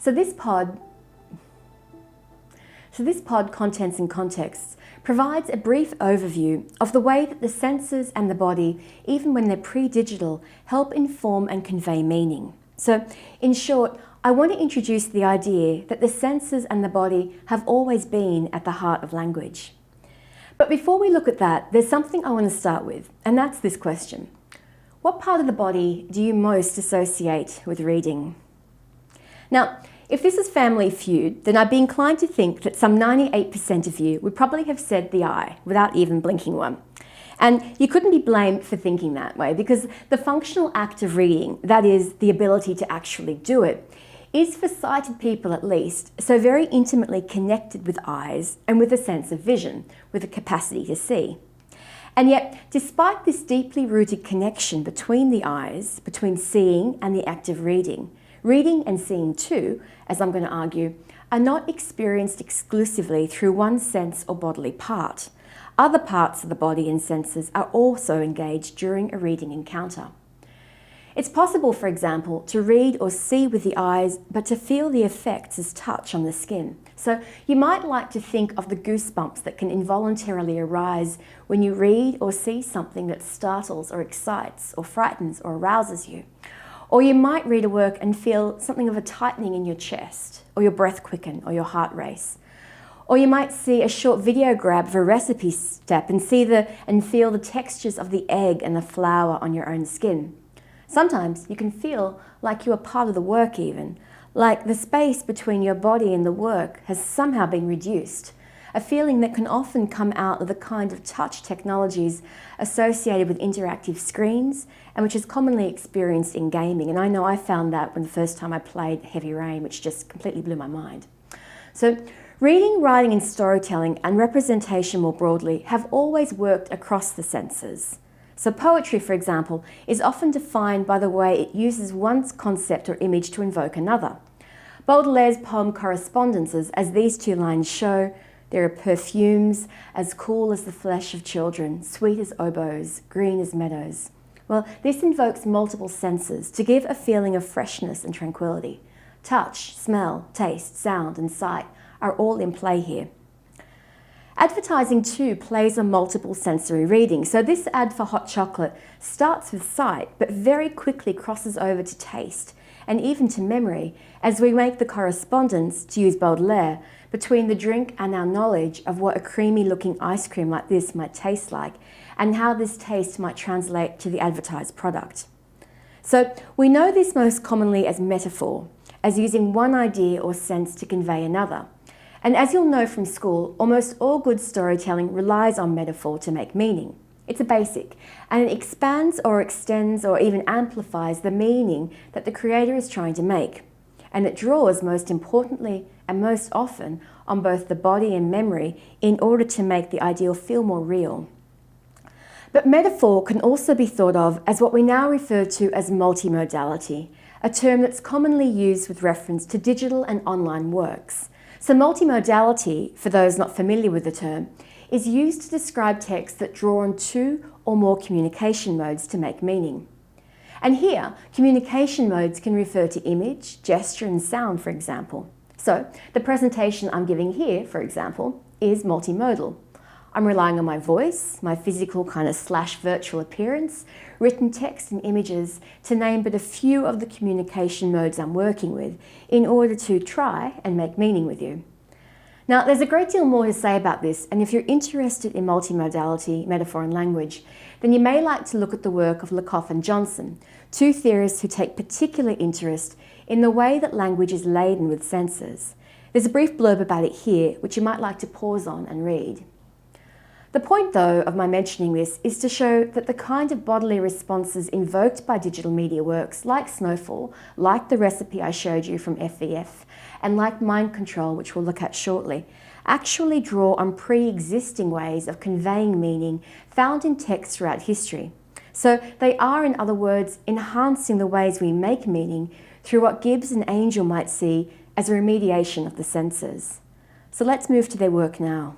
So this pod, Contents and Contexts, provides a brief overview of the way that the senses and the body, even when they're pre-digital, help inform and convey meaning. So, in short, I want to introduce the idea that the senses and the body have always been at the heart of language. But before we look at that, there's something I want to start with, and that's this question. What part of the body do you most associate with reading? Now, if this is Family Feud, then I'd be inclined to think that some 98% of you would probably have said the eye without even blinking one. And you couldn't be blamed for thinking that way because the functional act of reading, that is, the ability to actually do it, is for sighted people at least, so very intimately connected with eyes and with a sense of vision, with a capacity to see. And yet, despite this deeply rooted connection between the eyes, between seeing and the act of reading and seeing too, as I'm going to argue, are not experienced exclusively through one sense or bodily part. Other parts of the body and senses are also engaged during a reading encounter. It's possible, for example, to read or see with the eyes, but to feel the effects as touch on the skin. So you might like to think of the goosebumps that can involuntarily arise when you read or see something that startles or excites or frightens or arouses you. Or you might read a work and feel something of a tightening in your chest, or your breath quicken, or your heart race. Or you might see a short video grab of a recipe step and feel the textures of the egg and the flour on your own skin. Sometimes you can feel like you are part of the work even, like the space between your body and the work has somehow been reduced, a feeling that can often come out of the kind of touch technologies associated with interactive screens and which is commonly experienced in gaming. And I know I found that when the first time I played Heavy Rain, which just completely blew my mind. So reading, writing and storytelling and representation more broadly have always worked across the senses. So poetry, for example, is often defined by the way it uses one concept or image to invoke another. Baudelaire's poem Correspondences, as these two lines show, there are perfumes as cool as the flesh of children, sweet as oboes, green as meadows. Well, this invokes multiple senses to give a feeling of freshness and tranquility. Touch, smell, taste, sound and sight are all in play here. Advertising too plays on multiple sensory reading. So this ad for hot chocolate starts with sight, but very quickly crosses over to taste and even to memory as we make the correspondence, to use Baudelaire, between the drink and our knowledge of what a creamy looking ice cream like this might taste like and how this taste might translate to the advertised product. So we know this most commonly as metaphor, as using one idea or sense to convey another. And as you'll know from school, almost all good storytelling relies on metaphor to make meaning. It's a basic, and it expands or extends or even amplifies the meaning that the creator is trying to make. And it draws, most importantly and most often, on both the body and memory in order to make the ideal feel more real. But metaphor can also be thought of as what we now refer to as multimodality, a term that's commonly used with reference to digital and online works. So multimodality, for those not familiar with the term, is used to describe texts that draw on two or more communication modes to make meaning. And here, communication modes can refer to image, gesture and sound, for example. So the presentation I'm giving here, for example, is multimodal. I'm relying on my voice, my physical kind of / virtual appearance, written text and images to name but a few of the communication modes I'm working with in order to try and make meaning with you. Now, there's a great deal more to say about this, and if you're interested in multimodality, metaphor and language, then you may like to look at the work of Lakoff and Johnson, two theorists who take particular interest in the way that language is laden with senses. There's a brief blurb about it here, which you might like to pause on and read. The point, though, of my mentioning this is to show that the kind of bodily responses invoked by digital media works, like Snowfall, like the recipe I showed you from FVF, and like Mind Control, which we'll look at shortly, actually draw on pre-existing ways of conveying meaning found in texts throughout history. So they are, in other words, enhancing the ways we make meaning through what Gibbs and Angel might see as a remediation of the senses. So let's move to their work now.